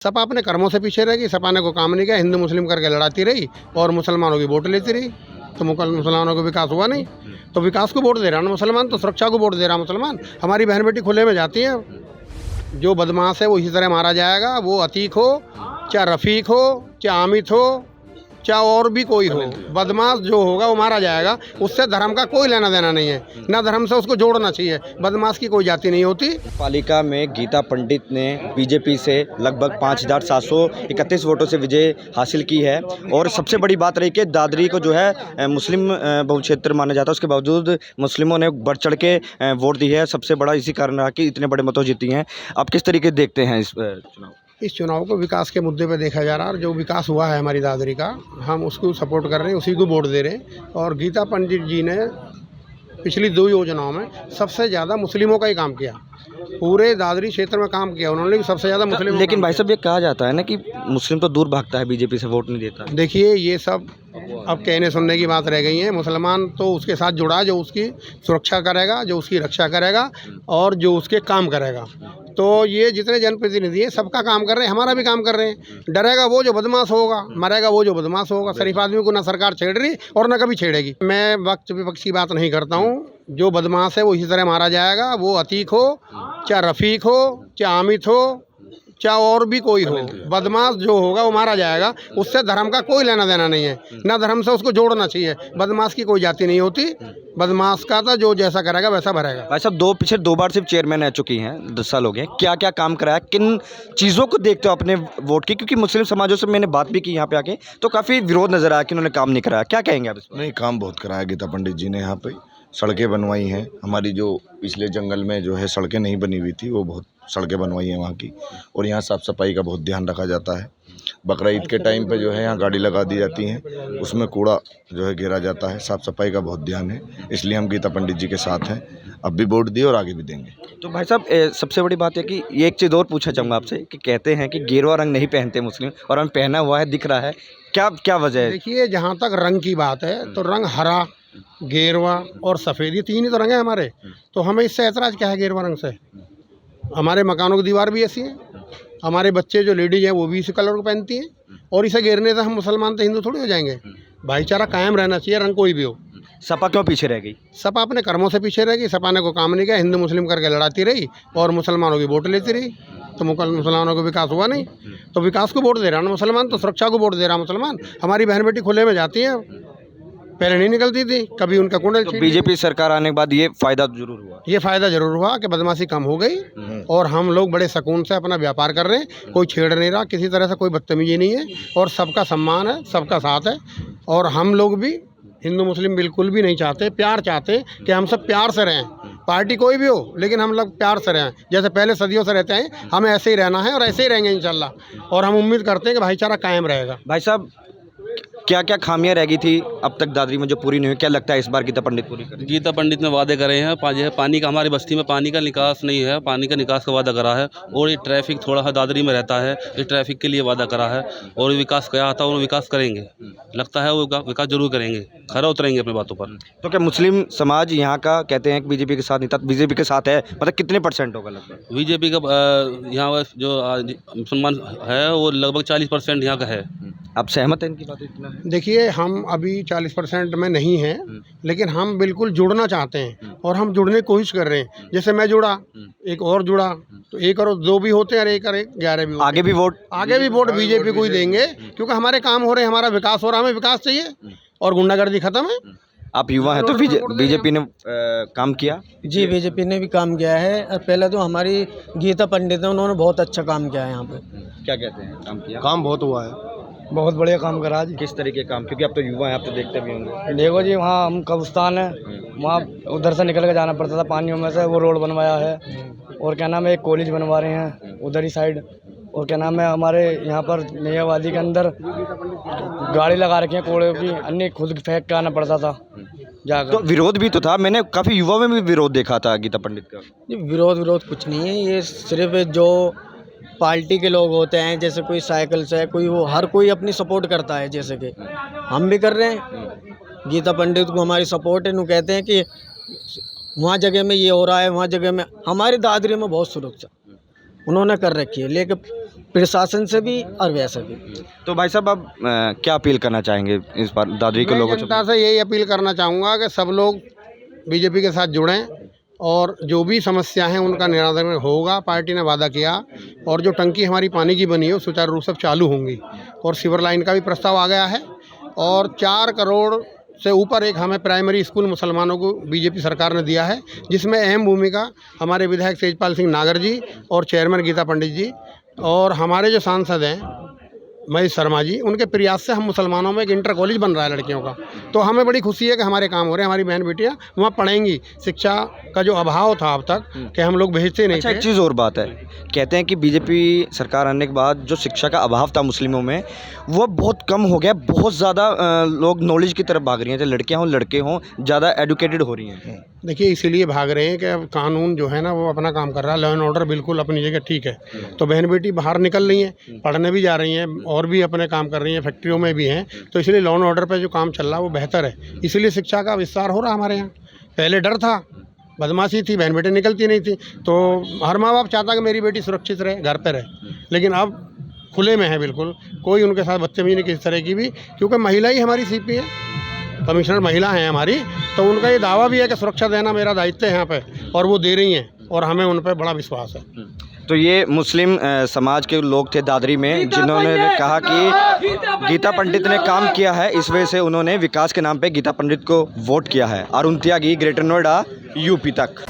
सपा अपने कर्मों से पीछे रहेगी। सपा ने कोई काम नहीं किया, हिंदू मुस्लिम करके लड़ाती रही और मुसलमानों की वोट लेती रही, तो मुसलमानों को विकास हुआ नहीं। तो विकास को वोट दे रहा ना मुसलमान, तो सुरक्षा को वोट दे रहा मुसलमान। हमारी बहन बेटी खुले में जाती है। जो बदमाश है वो इसी तरह मारा जाएगा, वो अतीक हो, चाहे रफ़ीक हो, चाहे आमिद हो, चाहे और भी कोई हो। बदमाश जो होगा वो मारा जाएगा। उससे धर्म का कोई लेना देना नहीं है, ना धर्म से उसको जोड़ना चाहिए। बदमाश की कोई जाति नहीं होती। पालिका में गीता पंडित ने बीजेपी से लगभग 5,731 वोटों से विजय हासिल की है। और सबसे बड़ी बात रही कि दादरी को जो है मुस्लिम बहु क्षेत्र माना जाता है, उसके बावजूद मुस्लिमों ने बढ़ चढ़ के वोट दी है। सबसे बड़ा इसी कारण रहा कि इतने बड़े मतों जीती हैं। आप किस तरीके देखते हैं इस चुनाव? इस चुनाव को विकास के मुद्दे पे देखा जा रहा है, और जो विकास हुआ है हमारी दादरी का, हम उसको सपोर्ट कर रहे हैं, उसी को वोट दे रहे हैं। और गीता पंडित जी ने पिछली 2 योजनाओं में सबसे ज़्यादा मुस्लिमों का ही काम किया, पूरे दादरी क्षेत्र में काम किया उन्होंने, सबसे ज़्यादा मुस्लिम। लेकिन भाई साहब ये कहा जाता है ना कि मुस्लिम तो दूर भागता है, बीजेपी से वोट नहीं देता। देखिए ये सब अब कहने सुनने की बात रह गई है। मुसलमान तो उसके साथ जुड़ा जो उसकी सुरक्षा करेगा, जो उसकी रक्षा करेगा और जो उसके काम करेगा। तो ये जितने जनप्रतिनिधि हैं सबका काम कर रहे हैं, हमारा भी काम कर रहे हैं। डरेगा वो जो बदमाश होगा, मरेगा वो जो बदमाश होगा। शरीफ आदमी को ना सरकार छेड़ रही और ना कभी छेड़ेगी। मैं वक्त विपक्ष की बात नहीं करता हूँ। जो बदमाश है वो इसी तरह मारा जाएगा, वो अतीक हो, चाहे रफ़ीक हो, चाहे आमिद हो, चाहे और भी कोई हो। बदमाश जो होगा वो मारा जाएगा। उससे धर्म का कोई लेना देना नहीं है, ना धर्म से उसको जोड़ना चाहिए। बदमाश की कोई जाति नहीं होती। बदमाश का तो जो जैसा करेगा वैसा भरेगा। भाई साहब पिछले 2 बार सिर्फ चेयरमैन रह चुकी हैं, 10 साल हो गए। क्या क्या काम कराया, किन चीज़ों को देखते हो अपने वोट की? क्योंकि मुस्लिम समाजों से मैंने बात भी की यहाँ पे आके, तो काफ़ी विरोध नजर आया कि उन्होंने काम नहीं कराया। क्या कहेंगे आप इस पर? नहीं, काम बहुत कराया गीता पंडित जी ने। यहाँ पे सड़कें बनवाई हैं हमारी, जो पिछले जंगल में जो है सड़कें नहीं बनी हुई थी, वो बहुत सड़कें बनवाई हैं वहाँ की। और यहाँ साफ़ सफाई का बहुत ध्यान रखा जाता है। बकरा ईद के टाइम पे जो है यहाँ गाड़ी लगा दी जाती हैं, उसमें कूड़ा जो है घेरा जाता है। साफ़ सफाई का बहुत ध्यान है, इसलिए हम गीता पंडित जी के साथ हैं। अब भी वोट दिए और आगे भी देंगे। तो भाई साहब सबसे बड़ी बात है कि ये एक चीज़ और पूछना चाहूँगा आपसे कि कहते हैं कि गेरुआ रंग नहीं पहनते मुस्लिम, और हम पहना हुआ है, दिख रहा है। क्या क्या वजह है? देखिए जहाँ तक रंग की बात है तो रंग हरा, गेरुआ और सफ़ेद, ये 3 ही तो रंग है हमारे। तो हमें इससे ऐतराज़ क्या है गेरुआ रंग से? हमारे मकानों की दीवार भी ऐसी है, हमारे बच्चे जो लेडीज हैं वो भी इसी कलर को पहनती हैं। और इसे घेरने से हम मुसलमान तो हिंदू थोड़ी हो जाएंगे। भाईचारा कायम रहना चाहिए, रंग कोई भी हो। सपा क्यों पीछे रह गई? सपा अपने कर्मों से पीछे रहेगी। सपा ने कोई काम नहीं किया, हिंदू मुस्लिम करके लड़ाती रही और मुसलमानों की वोट लेती रही, तो मुसलमानों को विकास हुआ नहीं। तो विकास को वोट दे रहा ना मुसलमान, तो सुरक्षा को वोट दे रहा मुसलमान। हमारी बहन बेटी खुले में जाती हैं, पहले नहीं निकलती थी, कभी उनका कुंडल। तो बीजेपी सरकार आने के बाद ये फ़ायदा जरूर हुआ। ये फ़ायदा जरूर हुआ कि बदमाशी कम हो गई और हम लोग बड़े सुकून से अपना व्यापार कर रहे हैं। कोई छेड़ नहीं रहा, किसी तरह से कोई बदतमीजी नहीं है, और सबका सम्मान है, सबका साथ है। और हम लोग भी हिंदू मुस्लिम बिल्कुल भी नहीं चाहते, प्यार चाहते कि हम सब प्यार से रहें। पार्टी कोई भी हो, लेकिन हम लोग प्यार से रहें, जैसे पहले सदियों से रहते हैं। हमें ऐसे ही रहना है और ऐसे ही रहेंगे इंशाल्लाह। और हम उम्मीद करते हैं कि भाईचारा कायम रहेगा। भाई साहब क्या क्या खामियां रह गई थी अब तक दादरी में जो पूरी नहीं हुई? क्या लगता है इस बार गीता पंडित पूरी करें? गीता पंडित ने वादे करे हैं। पानी का, हमारी बस्ती में पानी का निकास नहीं है, पानी का निकास का वादा करा है। और ये ट्रैफिक थोड़ा सा दादरी में रहता है, ये ट्रैफिक के लिए वादा करा है। और विकास क्या आता है, वो विकास करेंगे, लगता है वो विकास जरूर करेंगे, खरा उतरेंगे अपनी बातों पर। तो क्या मुस्लिम समाज यहाँ का कहते हैं कि बीजेपी के साथ नहीं था, बीजेपी के साथ है? मतलब कितने % होगा लगभग? बीजेपी का यहाँ जो मुसलमान है वो लगभग 40% यहाँ का है। आप सहमत हैं इनकी बात? इतना है? देखिए हम अभी 40% में नहीं हैं, लेकिन हम बिल्कुल जुड़ना चाहते हैं और हम जुड़ने की कोशिश कर रहे हैं। जैसे मैं जुड़ा, एक और जुड़ा, तो 1 और 2 भी होते हैं और 1 और 1 11 भी होते हैं। आगे भी वोट बीजेपी को ही देंगे, क्योंकि हमारे काम हो रहे हैं, हमारा विकास हो रहा है। हमें विकास चाहिए और गुंडागर्दी खत्म है। आप युवा हैं तो बीजेपी ने काम किया? जी, बीजेपी ने भी काम किया है। और पहले तो हमारी गीता पंडित है, उन्होंने बहुत अच्छा काम किया है यहाँ पे। क्या कहते हैं, काम किया? काम बहुत हुआ है, बहुत बढ़िया काम करा जी। किस तरीके काम? क्योंकि आप तो युवा हैं, आप तो देखते भी होंगे। देखो जी, वहाँ हम कब्रिस्तान है, वहाँ उधर से निकल के जाना पड़ता था पानियों में से, वो रोड बनवाया है। और क्या नाम है, एक कॉलेज बनवा रहे हैं उधर ही साइड। और क्या नाम है, हमारे यहाँ पर नयावादी के अंदर गाड़ी लगा रखी है कूड़े की, अन्य खुद फेंक के आना पड़ता था जाकर। तो विरोध भी तो था, मैंने काफ़ी युवा में भी विरोध देखा था गीता पंडित का। जी, विरोध कुछ नहीं है, ये सिर्फ जो पार्टी के लोग होते हैं, जैसे कोई साइकिल से, कोई वो, हर कोई अपनी सपोर्ट करता है। जैसे कि हम भी कर रहे हैं, गीता पंडित को हमारी सपोर्ट है। नु कहते हैं कि वहाँ जगह में ये हो रहा है, वहाँ जगह में। हमारी दादरी में बहुत सुरक्षा, उन्होंने कर रखी है, लेकिन प्रशासन से भी और वैसे भी। तो भाई साहब आप क्या अपील करना चाहेंगे इस बार दादरी के मैं लोगों से? जनता से यही अपील करना चाहूँगा कि सब लोग बीजेपी के साथ जुड़ें और जो भी समस्या है उनका निराकरण होगा, पार्टी ने वादा किया। और जो टंकी हमारी पानी की बनी है वो सुचारू रूप से चालू होंगी और सीवर लाइन का भी प्रस्ताव आ गया है। और 4 करोड़ से ऊपर एक हमें प्राइमरी स्कूल मुसलमानों को बीजेपी सरकार ने दिया है, जिसमें अहम भूमिका हमारे विधायक तेजपाल सिंह नागर जी और चेयरमैन गीता पंडित जी और हमारे जो सांसद हैं महेश शर्मा जी, उनके प्रयास से हम मुसलमानों में एक इंटर कॉलेज बन रहा है लड़कियों का। तो हमें बड़ी खुशी है कि हमारे काम हो रहे हैं, हमारी बहन बेटियां वहाँ पढ़ेंगी। शिक्षा का जो अभाव था अब तक कि हम लोग भेजते नहीं अच्छा, थे। एक चीज़ और बात है, कहते हैं कि बीजेपी सरकार आने के बाद जो शिक्षा का अभाव था मुस्लिमों में वो बहुत कम हो गया, बहुत ज़्यादा लोग नॉलेज की तरफ भाग रही हैं, चाहे लड़कियाँ हों लड़के हों, ज़्यादा एडुकेटेड हो रही हैं। देखिए इसीलिए भाग रहे हैं कि अब कानून जो है ना वो अपना काम कर रहा है, लॉ एंड ऑर्डर बिल्कुल अपनी जगह ठीक है। तो बहन बेटी बाहर निकल रही हैं, पढ़ने भी जा रही हैं और भी अपने काम कर रही हैं, फैक्ट्रियों में भी हैं। तो इसलिए लॉ एंड ऑर्डर पे जो काम चल रहा है वो बेहतर है, इसीलिए शिक्षा का विस्तार हो रहा है हमारे यहाँ। पहले डर था, बदमाशी थी, बहन बेटी निकलती नहीं थी, तो हर माँ बाप चाहता कि मेरी बेटी सुरक्षित रहे, घर पर रहे। लेकिन अब खुले में है बिल्कुल, कोई उनके साथ बदतमीजी नहीं किसी तरह की भी, क्योंकि महिला ही हमारी सीपी है, कमिश्नर महिला हैं हमारी। तो उनका ये दावा भी है कि सुरक्षा देना मेरा दायित्व है यहाँ पे, और वो दे रही हैं और हमें उन पर बड़ा विश्वास है। तो ये मुस्लिम समाज के लोग थे दादरी में, जिन्होंने कहा कि गीता पंडित ने काम किया है, इस वजह से उन्होंने विकास के नाम पे गीता पंडित को वोट किया है। अरुण त्यागी, ग्रेटर नोएडा, यूपी तक।